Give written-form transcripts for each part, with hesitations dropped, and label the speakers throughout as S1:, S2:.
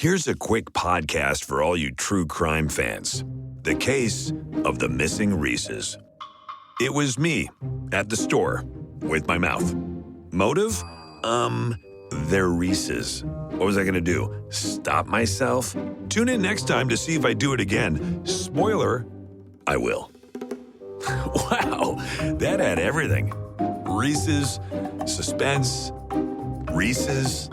S1: Here's a quick podcast for all you true crime fans. The case of the missing Reeses. It was me at the store with my mouth. Motive? They're Reeses. What was I going to do? Stop myself? Tune in next time to see if I do it again. Spoiler, I will. Wow, that had everything. Reeses, suspense, Reeses.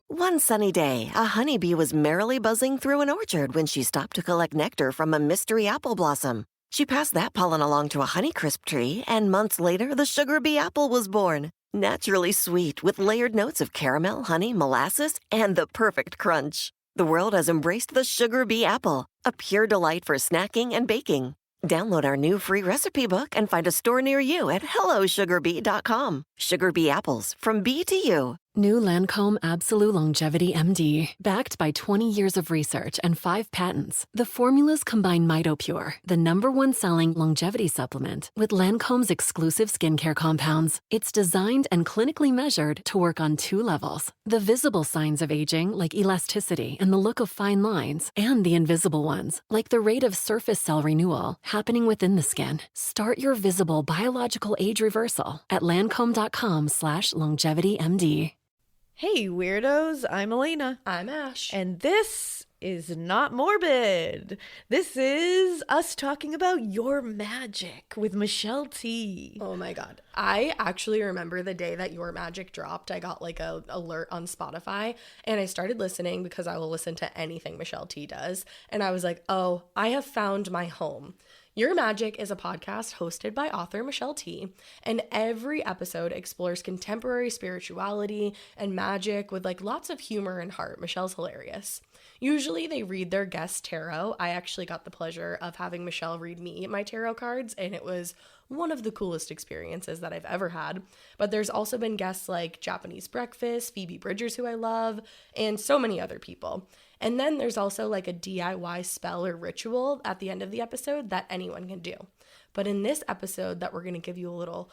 S2: One sunny day, a honeybee was merrily buzzing through an orchard when she stopped to collect nectar from a mystery apple blossom. She passed that pollen along to a Honeycrisp tree, and months later, the sugar bee apple was born. Naturally sweet, with layered notes of caramel, honey, molasses, and the perfect crunch. The world has embraced the sugar bee apple, a pure delight for snacking and baking. Download our new free recipe book and find a store near you at hellosugarbee.com. Sugar bee apples, from bee to you.
S3: New Lancome Absolute Longevity MD. Backed by 20 years of research and 5 patents, the formulas combine MitoPure, the #1 selling longevity supplement, with Lancome's exclusive skincare compounds. It's designed and clinically measured to work on 2 levels: the visible signs of aging, like elasticity and the look of fine lines, and the invisible ones, like the rate of surface cell renewal happening within the skin. Start your visible biological age reversal at Lancome.com/longevitymd.
S4: Hey weirdos, I'm Elena.
S5: I'm Ash.
S4: And this is Not Morbid. This is us talking about your magic with Michelle T.
S5: Oh my god. I actually remember the day that Your Magic dropped. I got like a alert on Spotify and I started listening because I will listen to anything Michelle T does. And I was like, oh, I have found my home. Your Magic is a podcast hosted by author Michelle T, and every episode explores contemporary spirituality and magic with like lots of humor and heart. Michelle's hilarious. Usually they read their guest tarot. I actually got the pleasure of having Michelle read me my tarot cards, and it was one of the coolest experiences that I've ever had. But there's also been guests like Japanese Breakfast, Phoebe Bridgers, who I love, and so many other people. And then there's also like a DIY spell or ritual at the end of the episode that anyone can do. But in this episode that we're going to give you a little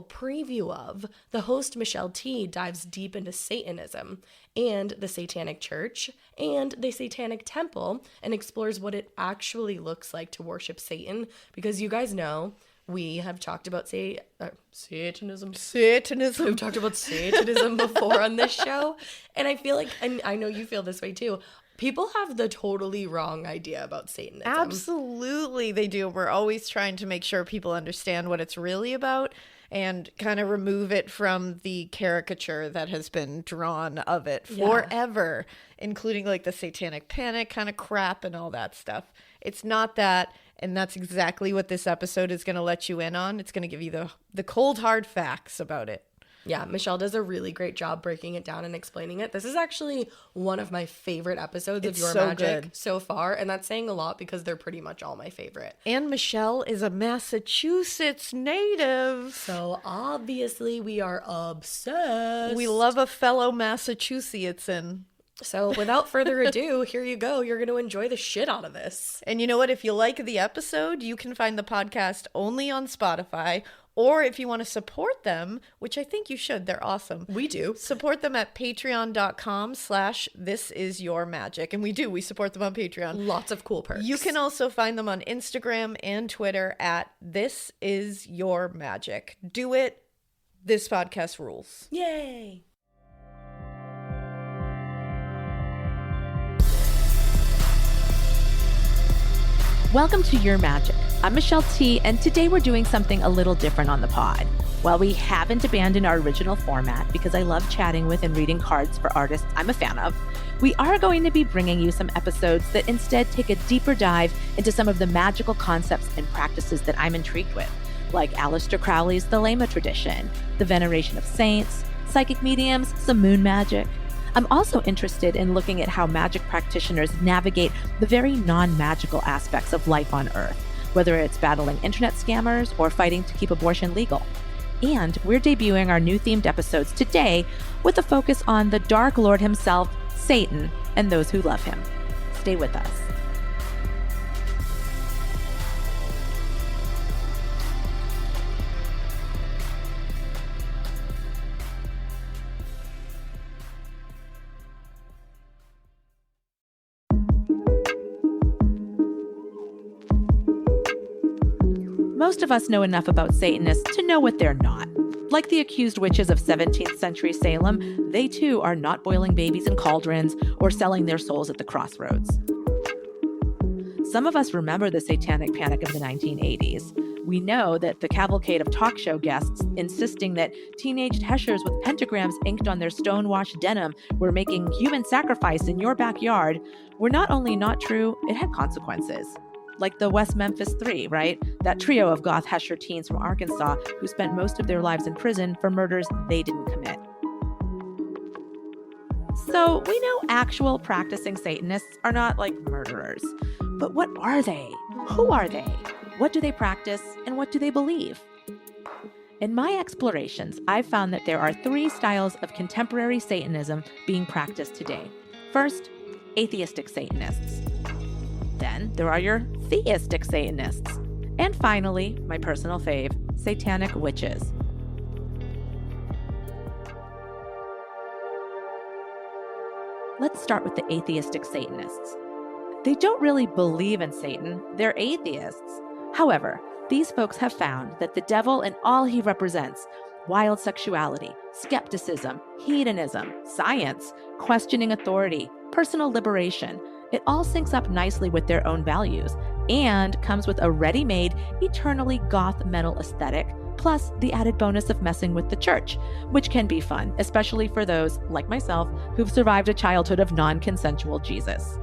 S5: preview of, the host Michelle T dives deep into Satanism and the Satanic Church and the Satanic Temple and explores what it actually looks like to worship Satan, because you guys know we have talked about Satanism. We've talked about Satanism before on this show, and I feel like, and I know you feel this way too, people have the totally wrong idea about Satanism.
S4: Absolutely, they do. We're always trying to make sure people understand what it's really about and kind of remove it from the caricature that has been drawn of it forever, including like the satanic panic kind of crap and all that stuff. It's not that, and that's exactly what this episode is going to let you in on. It's going to give you the cold, hard facts about it.
S5: Yeah, Michelle does a really great job breaking it down and explaining it. This is actually one of my favorite episodes of Your Magic so far, and that's saying a lot because they're pretty much all my favorite.
S4: And Michelle is a Massachusetts native.
S5: So obviously we are obsessed.
S4: We love a fellow Massachusettsan.
S5: So without further ado, here you go. You're going to enjoy the shit out of this.
S4: And you know what? If you like the episode, you can find the podcast only on Spotify. Or if you want to support them, which I think you should, they're awesome.
S5: We do.
S4: Support them at patreon.com/thisisyourmagic. And we do. We support them on Patreon.
S5: Lots of cool perks.
S4: You can also find them on Instagram and Twitter at thisisyourmagic. Do it. This podcast rules.
S5: Yay.
S6: Welcome to Your Magic. I'm Michelle T, and today we're doing something a little different on the pod. While we haven't abandoned our original format because I love chatting with and reading cards for artists I'm a fan of, we are going to be bringing you some episodes that instead take a deeper dive into some of the magical concepts and practices that I'm intrigued with, like Aleister Crowley's Thelema tradition, the veneration of saints, psychic mediums, some moon magic. I'm also interested in looking at how magic practitioners navigate the very non-magical aspects of life on Earth, whether it's battling internet scammers or fighting to keep abortion legal. And we're debuting our new themed episodes today with a focus on the Dark Lord himself, Satan, and those who love him. Stay with us. most of us know enough about Satanists to know what they're not. Like the accused witches of 17th century Salem, they too are not boiling babies in cauldrons or selling their souls at the crossroads. Some of us remember the satanic panic of the 1980s. We know that the cavalcade of talk show guests insisting that teenage heshers with pentagrams inked on their stonewashed denim were making human sacrifice in your backyard were not only not true, it had consequences. Like the West Memphis Three, right? That trio of goth hesher teens from Arkansas who spent most of their lives in prison for murders they didn't commit. So we know actual practicing Satanists are not like murderers. But what are they? Who are they? What do they practice, and what do they believe? In my explorations, I've found that there are 3 styles of contemporary Satanism being practiced today. First, atheistic Satanists. Then there are your theistic Satanists. And finally, my personal fave, Satanic witches. Let's start with the atheistic Satanists. They don't really believe in Satan, they're atheists. However, these folks have found that the devil and all he represents, wild sexuality, skepticism, hedonism, science, questioning authority, personal liberation, it all syncs up nicely with their own values and comes with a ready-made, eternally goth metal aesthetic, plus the added bonus of messing with the church, which can be fun, especially for those, like myself, who've survived a childhood of non-consensual Jesus.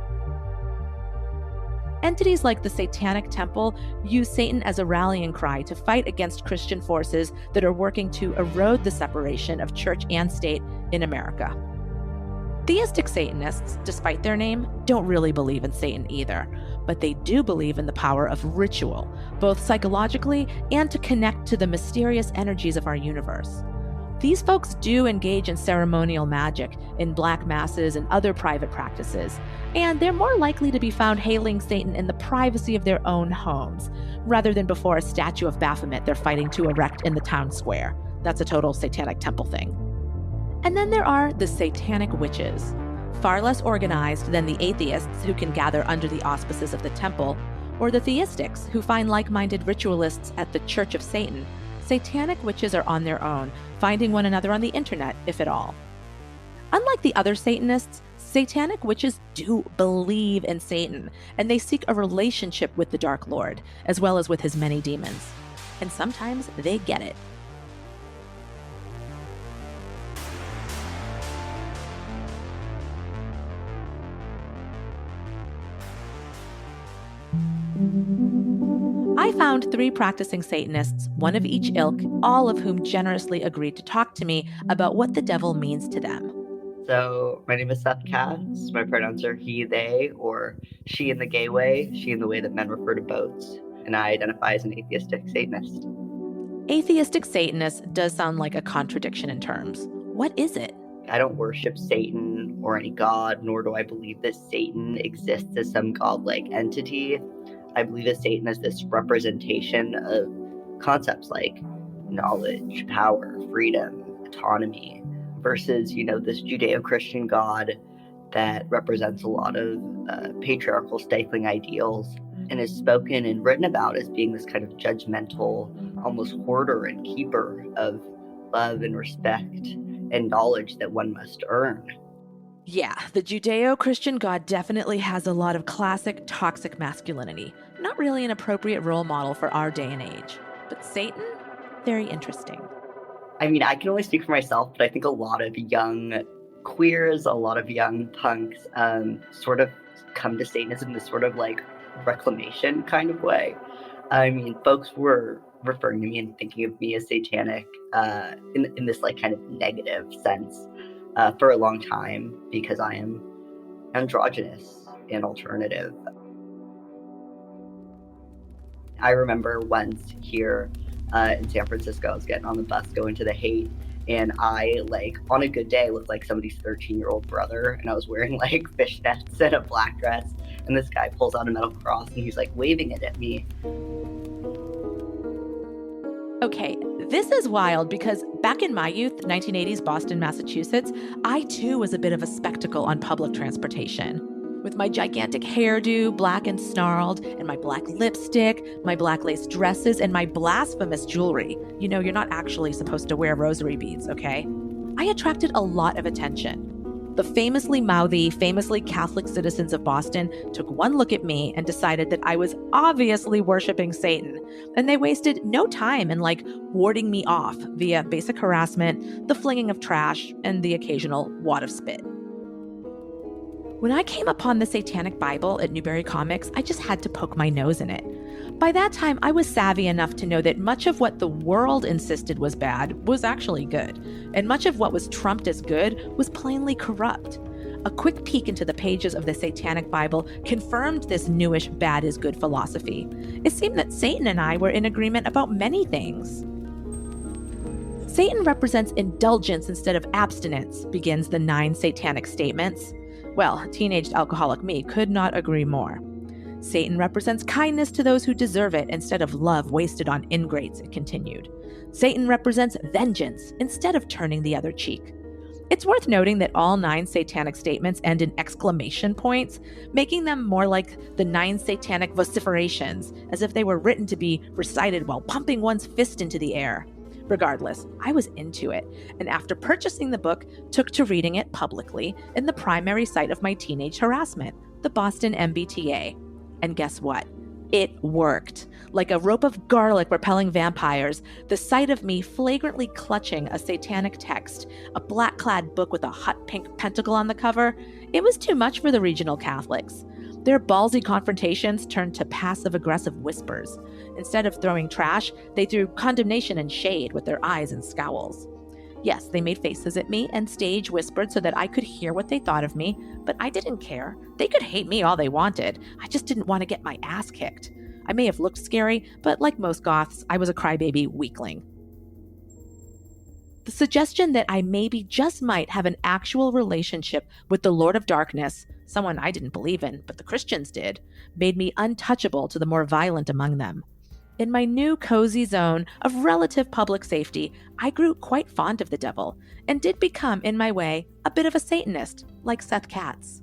S6: Entities like the Satanic Temple use Satan as a rallying cry to fight against Christian forces that are working to erode the separation of church and state in America. Theistic Satanists, despite their name, don't really believe in Satan either, but they do believe in the power of ritual, both psychologically and to connect to the mysterious energies of our universe. These folks do engage in ceremonial magic, in black masses and other private practices, and they're more likely to be found hailing Satan in the privacy of their own homes, rather than before a statue of Baphomet they're fighting to erect in the town square. That's a total Satanic Temple thing. And then there are the Satanic witches, far less organized than the atheists who can gather under the auspices of the temple, or the theistics who find like-minded ritualists at the Church of Satan. Satanic witches are on their own, finding one another on the internet, if at all. Unlike the other Satanists, Satanic witches do believe in Satan, and they seek a relationship with the Dark Lord, as well as with his many demons. And sometimes they get it. I found 3 practicing Satanists, one of each ilk, all of whom generously agreed to talk to me about what the devil means to them.
S7: So, my name is Seth Katz. My pronouns are he, they, or she in the gay way, she in the way that men refer to boats, and I identify as an atheistic Satanist.
S6: Atheistic Satanist does sound like a contradiction in terms. What is it?
S7: I don't worship Satan or any god, nor do I believe that Satan exists as some godlike entity. I believe that Satan is this representation of concepts like knowledge, power, freedom, autonomy, versus, this Judeo-Christian God that represents a lot of patriarchal, stifling ideals and is spoken and written about as being this kind of judgmental, almost hoarder and keeper of love and respect and knowledge that one must earn.
S6: Yeah, the Judeo-Christian God definitely has a lot of classic toxic masculinity. Not really an appropriate role model for our day and age. But Satan? Very interesting.
S7: I mean, I can only speak for myself, but I think a lot of young queers, a lot of young punks sort of come to Satanism in this sort of like reclamation kind of way. I mean, folks were referring to me and thinking of me as satanic in this like kind of negative sense for a long time because I am androgynous and alternative. I remember once here in San Francisco, I was getting on the bus going to the Haight, and I, like, on a good day, looked like somebody's 13-year-old brother, and I was wearing, like, fishnets and a black dress, and this guy pulls out a metal cross, and he's, like, waving it at me.
S6: Okay, this is wild because back in my youth, 1980s Boston, Massachusetts, I too was a bit of a spectacle on public transportation. With my gigantic hairdo, black and snarled, and my black lipstick, my black lace dresses, and my blasphemous jewelry. You know, you're not actually supposed to wear rosary beads, okay? I attracted a lot of attention. The famously mouthy, famously Catholic citizens of Boston took one look at me and decided that I was obviously worshiping Satan. And they wasted no time in warding me off via basic harassment, the flinging of trash, and the occasional wad of spit. When I came upon the Satanic Bible at Newberry Comics, I just had to poke my nose in it. By that time, I was savvy enough to know that much of what the world insisted was bad was actually good, and much of what was trumped as good was plainly corrupt. A quick peek into the pages of the Satanic Bible confirmed this newish bad is good philosophy. It seemed that Satan and I were in agreement about many things. Satan represents indulgence instead of abstinence, begins the 9 satanic statements. Well, teenaged alcoholic me could not agree more. Satan represents kindness to those who deserve it instead of love wasted on ingrates, it continued. Satan represents vengeance instead of turning the other cheek. It's worth noting that all 9 satanic statements end in exclamation points, making them more like the 9 satanic vociferations, as if they were written to be recited while pumping one's fist into the air. Regardless, I was into it, and after purchasing the book, took to reading it publicly in the primary site of my teenage harassment, the Boston MBTA. And guess what? It worked. Like a rope of garlic repelling vampires, the sight of me flagrantly clutching a satanic text, a black-clad book with a hot pink pentacle on the cover, it was too much for the regional Catholics. Their ballsy confrontations turned to passive-aggressive whispers. Instead of throwing trash, they threw condemnation and shade with their eyes and scowls. Yes, they made faces at me and stage whispered so that I could hear what they thought of me, but I didn't care. They could hate me all they wanted. I just didn't want to get my ass kicked. I may have looked scary, but like most goths, I was a crybaby weakling. The suggestion that I maybe just might have an actual relationship with the Lord of Darkness, someone I didn't believe in, but the Christians did, made me untouchable to the more violent among them. In my new cozy zone of relative public safety, I grew quite fond of the devil, and did become, in my way, a bit of a Satanist, like Seth Katz.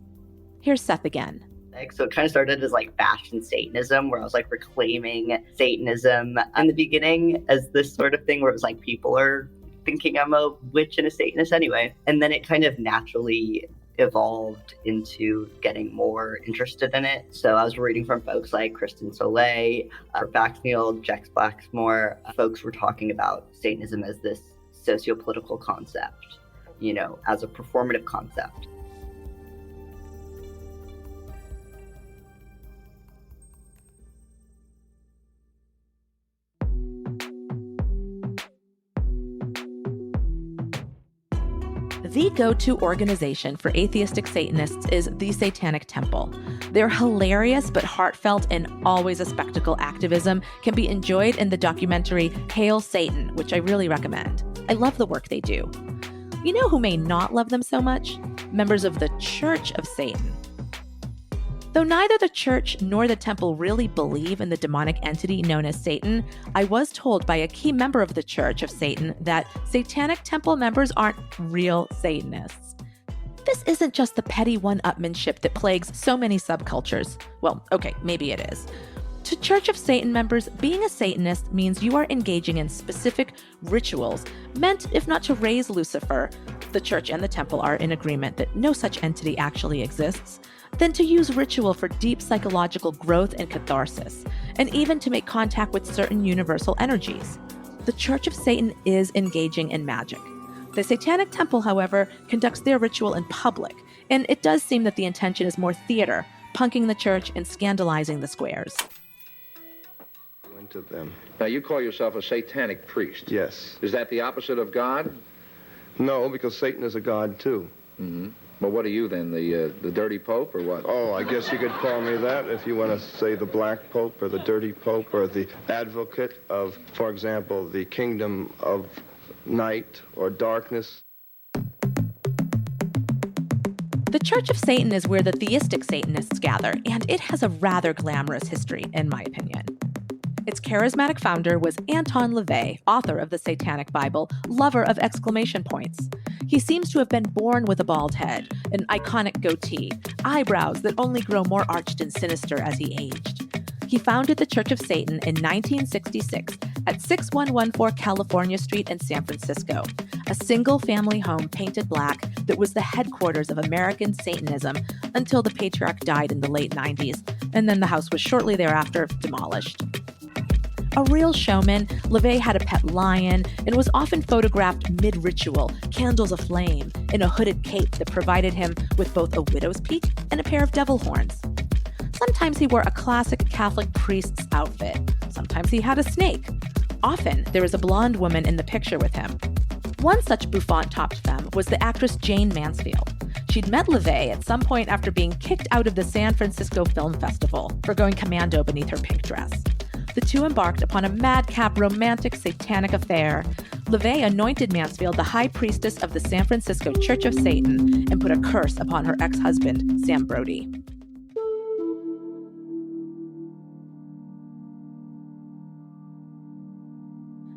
S6: Here's Seth again.
S7: So it kind of started as fashion Satanism, where I was reclaiming Satanism in the beginning as this sort of thing where it was people are thinking I'm a witch and a Satanist anyway. And then it kind of naturally evolved into getting more interested in it. So I was reading from folks like Kristen Soleil, Baxneal, Jex Blacksmore. Folks were talking about Satanism as this socio-political concept, as a performative concept.
S6: The go-to organization for atheistic Satanists is the Satanic Temple. Their hilarious but heartfelt and always a spectacle activism can be enjoyed in the documentary Hail Satan, which I really recommend. I love the work they do. You know who may not love them so much? Members of the Church of Satan. Though neither the church nor the temple really believe in the demonic entity known as Satan, I was told by a key member of the Church of Satan that Satanic Temple members aren't real Satanists. This isn't just the petty one-upmanship that plagues so many subcultures. Well, okay, maybe it is. To Church of Satan members, being a Satanist means you are engaging in specific rituals meant, if not to raise Lucifer, the church and the temple are in agreement that no such entity actually exists, then to use ritual for deep psychological growth and catharsis, and even to make contact with certain universal energies. The Church of Satan is engaging in magic. The Satanic Temple, however, conducts their ritual in public, and it does seem that the intention is more theater, punking the church and scandalizing the squares.
S8: To them.
S9: Now, you call yourself a satanic priest.
S8: Yes.
S9: Is that the opposite of God?
S8: No, because Satan is a god, too.
S9: Mm-hmm. Well, what are you, then? The dirty pope, or what?
S8: Oh, I guess you could call me that if you want to say the black pope or the dirty pope or the advocate of, for example, the kingdom of night or darkness.
S6: The Church of Satan is where the theistic Satanists gather, and it has a rather glamorous history, in my opinion. Its charismatic founder was Anton LaVey, author of the Satanic Bible, lover of exclamation points. He seems to have been born with a bald head, an iconic goatee, eyebrows that only grow more arched and sinister as he aged. He founded the Church of Satan in 1966 at 6114 California Street in San Francisco, a single-family home painted black that was the headquarters of American Satanism until the patriarch died in the late 90s, and then the house was shortly thereafter demolished. A real showman, LaVey had a pet lion and was often photographed mid-ritual, candles aflame, in a hooded cape that provided him with both a widow's peak and a pair of devil horns. Sometimes he wore a classic Catholic priest's outfit. Sometimes he had a snake. Often, there was a blonde woman in the picture with him. One such bouffant-topped femme was the actress Jane Mansfield. She'd met LaVey at some point after being kicked out of the San Francisco Film Festival for going commando beneath her pink dress. The two embarked upon a madcap romantic satanic affair. LaVey anointed Mansfield the high priestess of the San Francisco Church of Satan and put a curse upon her ex-husband, Sam Brody.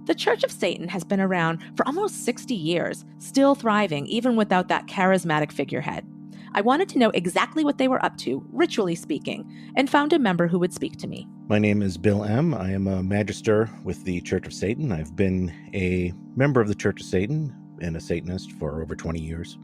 S6: The Church of Satan has been around for almost 60 years, still thriving even without that charismatic figurehead. I wanted to know exactly what they were up to, ritually speaking, and found a member who would speak to me.
S10: My name is Bill M. I am a magister with the Church of Satan. I've been a member of the Church of Satan and a Satanist for over 20 years.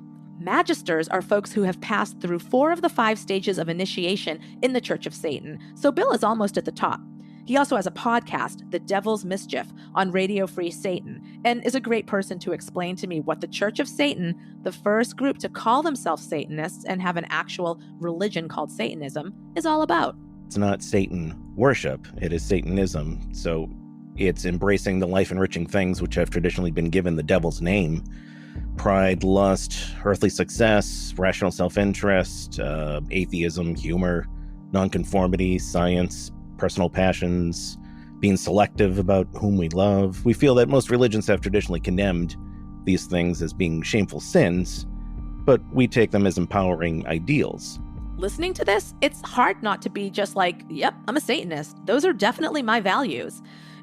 S6: Magisters are folks who have passed through 4 of the 5 stages of initiation in the Church of Satan, so Bill is almost at the top. He also has a podcast, The Devil's Mischief, on Radio Free Satan, and is a great person to explain to me what the Church of Satan, the first group to call themselves Satanists and have an actual religion called Satanism, is all about.
S10: It's not Satan worship, it is Satanism, so it's embracing the life-enriching things which have traditionally been given the devil's name. Pride, lust, earthly success, rational self-interest, atheism, humor, nonconformity, science, personal passions, being selective about whom we love. We feel that most religions have traditionally condemned these things as being shameful sins, but we take them as empowering ideals.
S6: Listening to this, it's hard not to be just like, yep, I'm a Satanist. Those are definitely my values.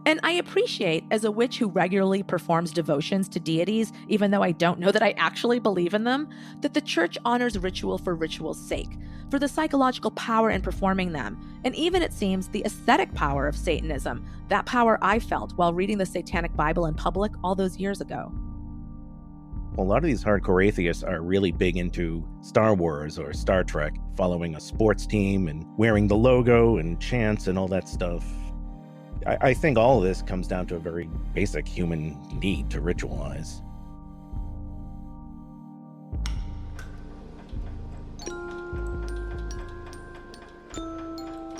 S6: And I appreciate, as a witch who regularly performs devotions to deities, even though I don't know that I actually believe in them, that the church honors ritual for ritual's sake, for the psychological power in performing them, and even, it seems, the aesthetic power of Satanism, that power I felt while reading the Satanic Bible in public all those years ago.
S10: A lot of these hardcore atheists are really big into Star Wars or Star Trek, following a sports team and wearing the logo and chants and all that stuff. I think all of this comes down to a very basic human need to ritualize.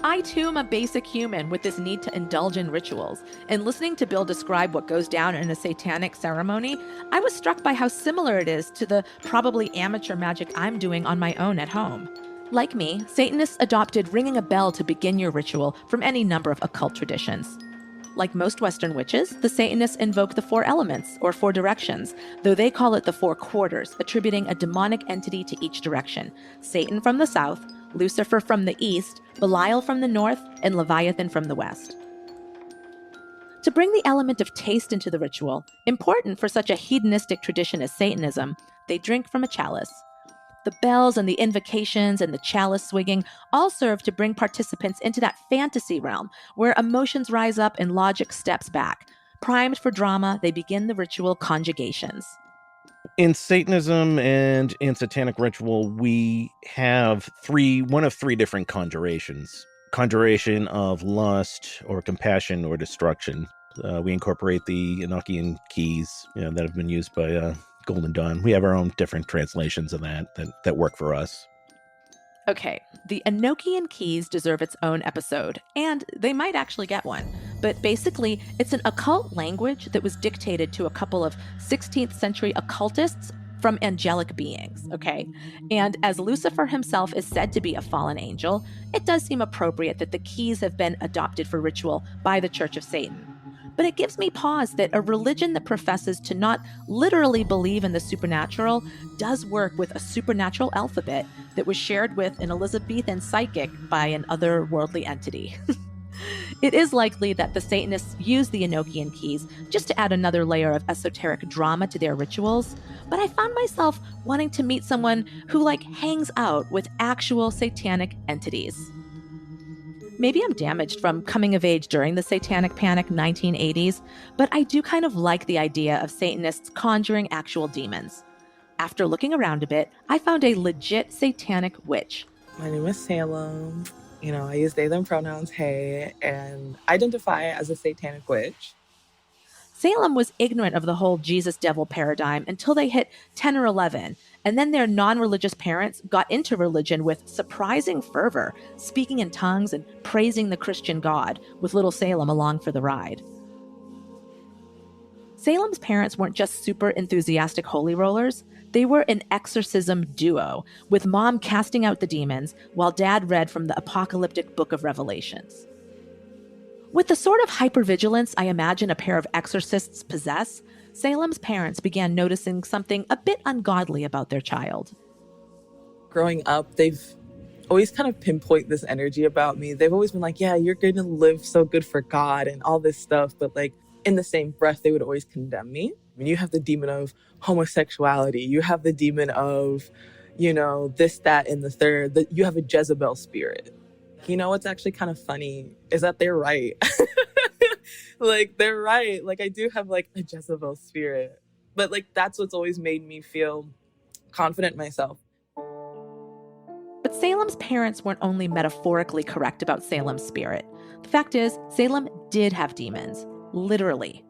S6: I too am a basic human with this need to indulge in rituals, and listening to Bill describe what goes down in a satanic ceremony, I was struck by how similar it is to the probably amateur magic I'm doing on my own at home. Like me, Satanists adopted ringing a bell to begin your ritual from any number of occult traditions. Like most Western witches, the Satanists invoke the 4 elements, or 4 directions, though they call it the 4 quarters, attributing a demonic entity to each direction: Satan from the south, Lucifer from the east, Belial from the north, and Leviathan from the west. To bring the element of taste into the ritual, important for such a hedonistic tradition as Satanism, they drink from a chalice. The bells and the invocations and the chalice swigging all serve to bring participants into that fantasy realm where emotions rise up and logic steps back. Primed for drama, they begin the ritual conjugations.
S10: In Satanism and in Satanic ritual, we have one of three different conjurations. Conjuration of lust or compassion or destruction. We incorporate the Enochian keys that have been used by Golden Dawn. We have our own different translations of that work for us.
S6: Okay, the Enochian keys deserve its own episode, and they might actually get one. But basically, it's an occult language that was dictated to a couple of 16th century occultists from angelic beings, okay? And as Lucifer himself is said to be a fallen angel, it does seem appropriate that the keys have been adopted for ritual by the Church of Satan. But it gives me pause that a religion that professes to not literally believe in the supernatural does work with a supernatural alphabet that was shared with an Elizabethan psychic by an otherworldly entity. It is likely that the Satanists used the Enochian keys just to add another layer of esoteric drama to their rituals, but I found myself wanting to meet someone who hangs out with actual satanic entities. Maybe I'm damaged from coming of age during the Satanic Panic 1980s, but I do kind of like the idea of Satanists conjuring actual demons. After looking around a bit, I found a legit satanic witch.
S11: My name is Salem. I use they, them pronouns, hey, and identify as a satanic witch.
S6: Salem was ignorant of the whole Jesus-devil paradigm until they hit 10 or 11, and then their non-religious parents got into religion with surprising fervor, speaking in tongues and praising the Christian God, with little Salem along for the ride. Salem's parents weren't just super enthusiastic holy rollers. They were an exorcism duo, with mom casting out the demons while dad read from the apocalyptic book of Revelations. With the sort of hypervigilance I imagine a pair of exorcists possess, Salem's parents began noticing something a bit ungodly about their child.
S11: Growing up, they've always kind of pinpoint this energy about me. They've always been like, yeah, you're going to live so good for God and all this stuff. But in the same breath, they would always condemn me. I mean, you have the demon of homosexuality. You have the demon of, this, that, and the third. You have a Jezebel spirit. What's actually kind of funny is that they're right. They're right. I do have a Jezebel spirit. But that's what's always made me feel confident in myself.
S6: But Salem's parents weren't only metaphorically correct about Salem's spirit. The fact is, Salem did have demons, literally.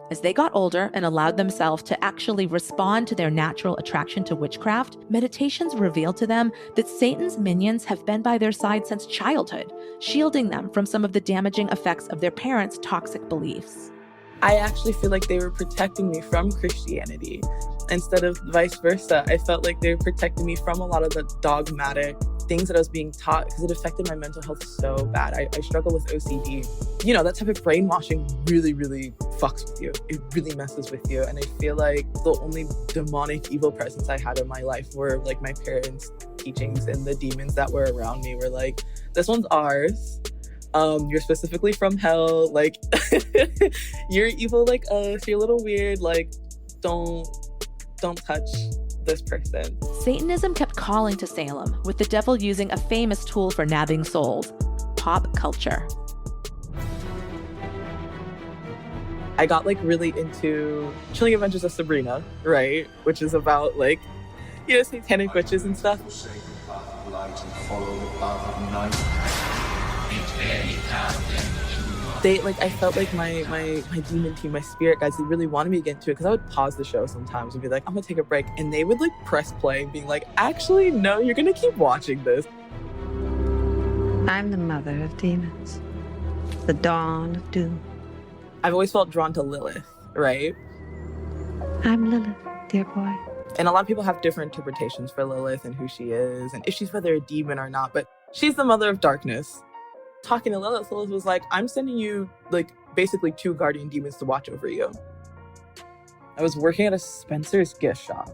S6: As they got older and allowed themselves to actually respond to their natural attraction to witchcraft, meditations revealed to them that Satan's minions have been by their side since childhood, shielding them from some of the damaging effects of their parents' toxic beliefs.
S11: I actually feel like they were protecting me from Christianity instead of vice versa. I felt like they were protecting me from a lot of the dogmatic things that I was being taught because it affected my mental health so bad. I struggle with OCD. That type of brainwashing really, really fucks with you. It really messes with you. And I feel like the only demonic evil presence I had in my life were my parents' teachings, and the demons that were around me were this one's ours. You're specifically from hell. You're evil like us. You're a little weird. Don't touch this person.
S6: Satanism kept calling to Salem, with the devil using a famous tool for nabbing souls: pop culture.
S11: I got really into Chilling Adventures of Sabrina, right? Which is about satanic witches and stuff. I felt my demon team, my spirit guides, they really wanted me to get into it because I would pause the show sometimes and be like, I'm gonna take a break. And they would press play and being like, actually, no, you're gonna keep watching this.
S12: I'm the mother of demons, the dawn of doom.
S11: I've always felt drawn to Lilith, right?
S12: I'm Lilith, dear boy.
S11: And a lot of people have different interpretations for Lilith and who she is and if she's whether a demon or not, but she's the mother of darkness. Talking to Lilith, Lilith was like, I'm sending you basically 2 guardian demons to watch over you. I was working at a Spencer's gift shop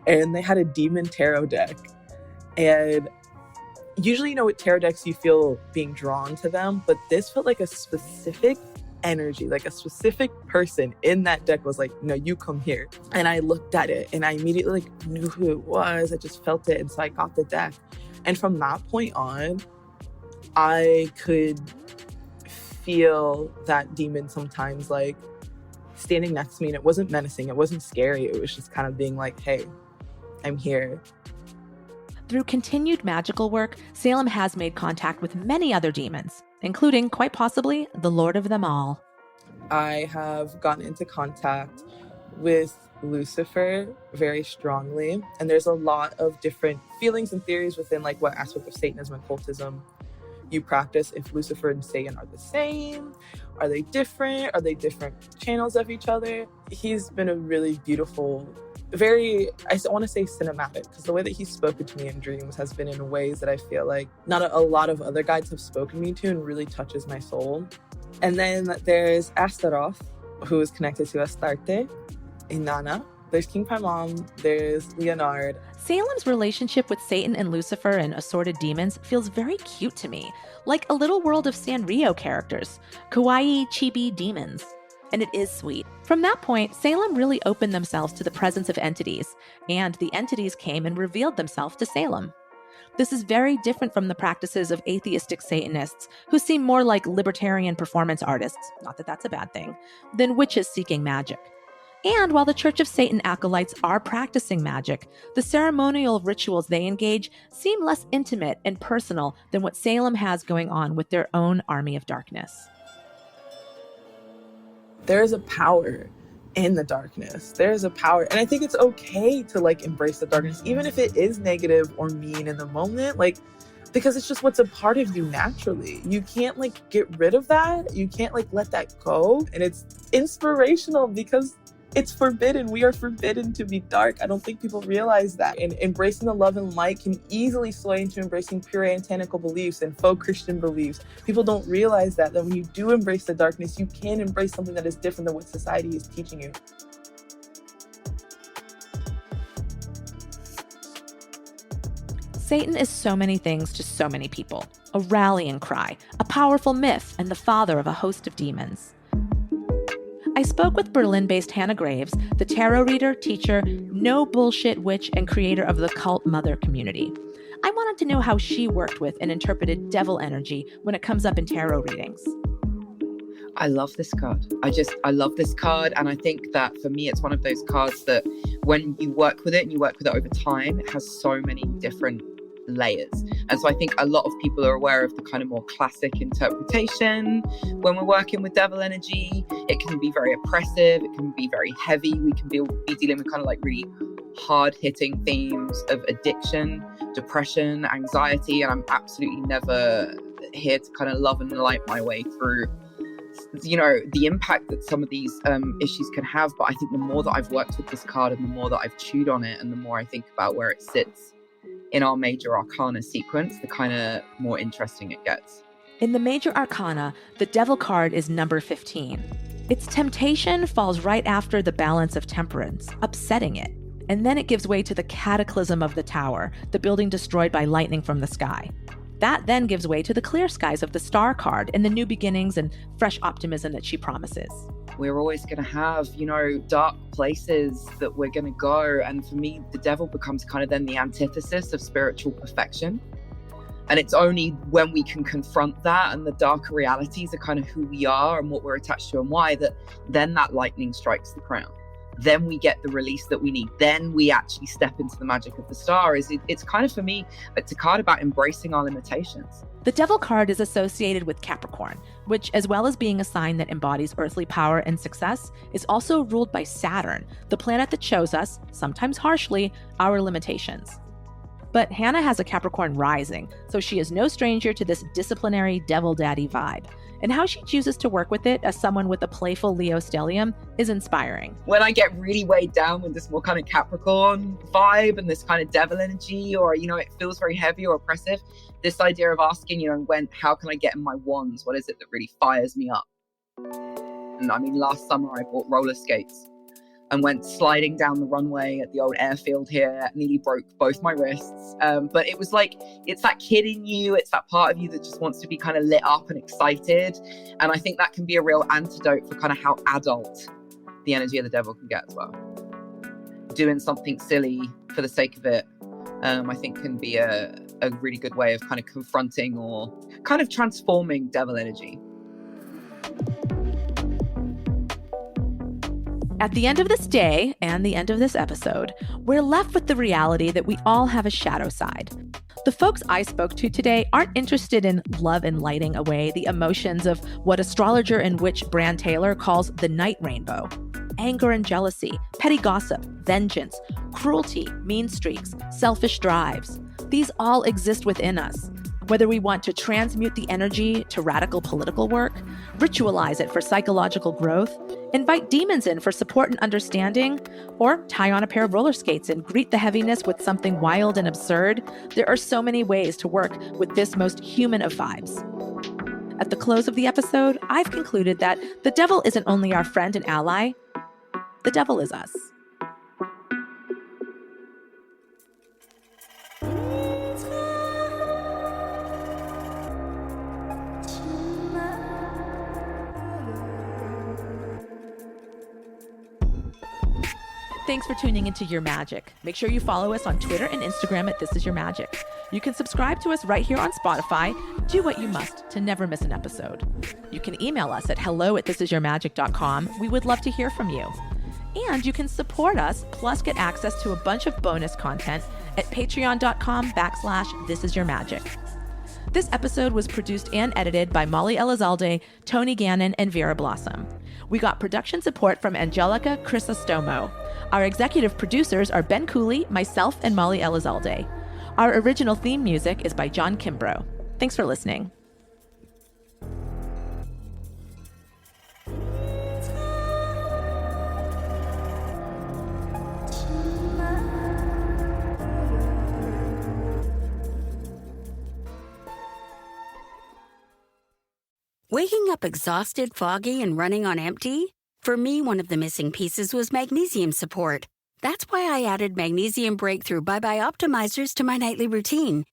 S11: and they had a demon tarot deck. And usually, with tarot decks, you feel being drawn to them, but this felt like a specific energy, a specific person in that deck was like, no, you come here. And I looked at it and I immediately knew who it was. I just felt it. And so I got the deck. And from that point on, I could feel that demon sometimes standing next to me, and it wasn't menacing, it wasn't scary, it was just kind of being like, hey, I'm here.
S6: Through continued magical work, Salem has made contact with many other demons, including, quite possibly, the Lord of them all.
S11: I have gotten into contact with Lucifer very strongly, and there's a lot of different feelings and theories within what aspect of Satanism and cultism you practice. If Lucifer and Satan are the same, are they different? Are they different channels of each other? He's been a really beautiful, I want to say cinematic, because the way that he's spoken to me in dreams has been in ways that I feel like not a lot of other guides have spoken me to and really touches my soul. And then there's Astaroth, who is connected to Astarte, Inanna, There's King Paimon, there's Leonard.
S6: Salem's relationship with Satan and Lucifer and assorted demons feels very cute to me, like a little world of Sanrio characters, kawaii chibi demons. And it is sweet. From that point, Salem really opened themselves to the presence of entities, and the entities came and revealed themselves to Salem. This is very different from the practices of atheistic Satanists, who seem more like libertarian performance artists, not that that's a bad thing, than witches seeking magic. And while the Church of Satan acolytes are practicing magic, the ceremonial rituals they engage seem less intimate and personal than what Salem has going on with their own army of darkness.
S11: There is a power in the darkness. There is a power. And I think it's okay to like embrace the darkness, even if it is negative or mean in the moment, like, because it's just what's a part of you naturally. You can't like get rid of that. You can't like let that go. And it's inspirational because it's forbidden. We are forbidden to be dark. I don't think people realize that. And embracing the love and light can easily sway into embracing puritanical beliefs and faux Christian beliefs. People don't realize that when you do embrace the darkness, you can embrace something that is different than what society is teaching you.
S6: Satan is so many things to so many people. A rallying cry, a powerful myth, and the father of a host of demons. I spoke with Berlin-based Hannah Graves, the tarot reader, teacher, no bullshit witch, and creator of the Cult Mother community. I wanted to know how she worked with and interpreted devil energy when it comes up in tarot readings.
S13: I love this card. I love this card. And I think that for me, it's one of those cards that when you work with it and you work with it over time, it has so many different layers. And so I think a lot of people are aware of the kind of more classic interpretation. When we're working with devil energy, it can be very oppressive, it can be very heavy, we can be dealing with kind of like really hard-hitting themes of addiction, depression, anxiety, and I'm absolutely never here to kind of love and light my way through, you know, the impact that some of these issues can have. But I think the more that I've worked with this card and the more that I've chewed on it and the more I think about where it sits in our major arcana sequence, the kind of more interesting it gets.
S6: In the major arcana, the devil card is number 15. Its temptation falls right after the balance of temperance, upsetting it. And then it gives way to the cataclysm of the tower, the building destroyed by lightning from the sky. That then gives way to the clear skies of the star card and the new beginnings and fresh optimism that she promises.
S13: We're always going to have, you know, dark places that we're going to go. And for me, the devil becomes kind of then the antithesis of spiritual perfection. And it's only when we can confront that and the darker realities of kind of who we are and what we're attached to and why, that then that lightning strikes the crown. Then we get the release that we need. Then we actually step into the magic of the star. It's kind of, for me, it's a card about embracing our limitations.
S6: The devil card is associated with Capricorn, which, as well as being a sign that embodies earthly power and success, is also ruled by Saturn, the planet that shows us, sometimes harshly, our limitations. But Hannah has a Capricorn rising, so she is no stranger to this disciplinary devil daddy vibe. And how she chooses to work with it as someone with a playful Leo stellium is inspiring.
S13: When I get really weighed down with this more kind of Capricorn vibe and this kind of devil energy, or, you know, it feels very heavy or oppressive, this idea of asking, you know, how can I get in my wands? What is it that really fires me up? And I mean, last summer I bought roller skates and went sliding down the runway at the old airfield here, nearly broke both my wrists. But it was like, it's that kid in you, it's that part of you that just wants to be kind of lit up and excited. And I think that can be a real antidote for kind of how adult the energy of the devil can get as well. Doing something silly for the sake of it, I think can be a really good way of kind of confronting or kind of transforming devil energy.
S6: At the end of this day and the end of this episode, we're left with the reality that we all have a shadow side. The folks I spoke to today aren't interested in love and lighting away the emotions of what astrologer and witch Bran Taylor calls the night rainbow. Anger and jealousy, petty gossip, vengeance, cruelty, mean streaks, selfish drives. These all exist within us. Whether we want to transmute the energy to radical political work, ritualize it for psychological growth, invite demons in for support and understanding, or tie on a pair of roller skates and greet the heaviness with something wild and absurd, there are so many ways to work with this most human of vibes. At the close of the episode, I've concluded that the devil isn't only our friend and ally, the devil is us. thanks for tuning into Your Magic. Make sure you follow us on Twitter and Instagram at This Is Your Magic. You can subscribe to us right here on Spotify. Do what you must to never miss an episode. You can email us at hello@thisisyourmagic.com. We would love to hear from you. And you can support us, plus get access to a bunch of bonus content at patreon.com/thisisyourmagic. This episode was produced and edited by Molly Elizalde, Tony Gannon, and Vera Blossom. We got production support from Angelica Chrysostomo. Our executive producers are Ben Cooley, myself, and Molly Elizalde. Our original theme music is by John Kimbrough. Thanks for listening.
S14: Waking up exhausted, foggy, and running on empty? For me, one of the missing pieces was magnesium support. That's why I added Magnesium Breakthrough by Optimizers to my nightly routine.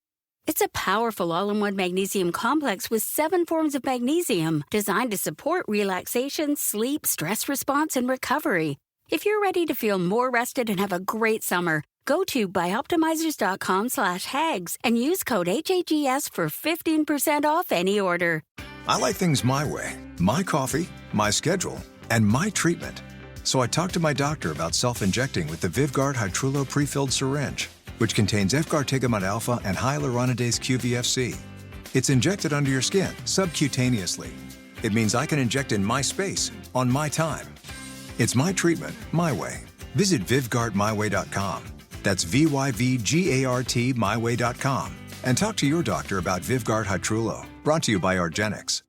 S14: It's a powerful all-in-one magnesium complex with 7 forms of magnesium designed to support relaxation, sleep, stress response, and recovery. If you're ready to feel more rested and have a great summer, go to bioptimizers.com/hags and use code HAGS for 15% off any order.
S15: I like things my way, my coffee, my schedule, and my treatment. So I talked to my doctor about self-injecting with the Vyvgart Hytrulo prefilled syringe, which contains efgartigimod alpha and hyaluronidase QVFC. It's injected under your skin, subcutaneously. It means I can inject in my space, on my time. It's my treatment, my way. Visit VyvgartMyWay.com. That's VYVGART myway.com. And talk to your doctor about Vyvgart Hytrulo, brought to you by Argenx.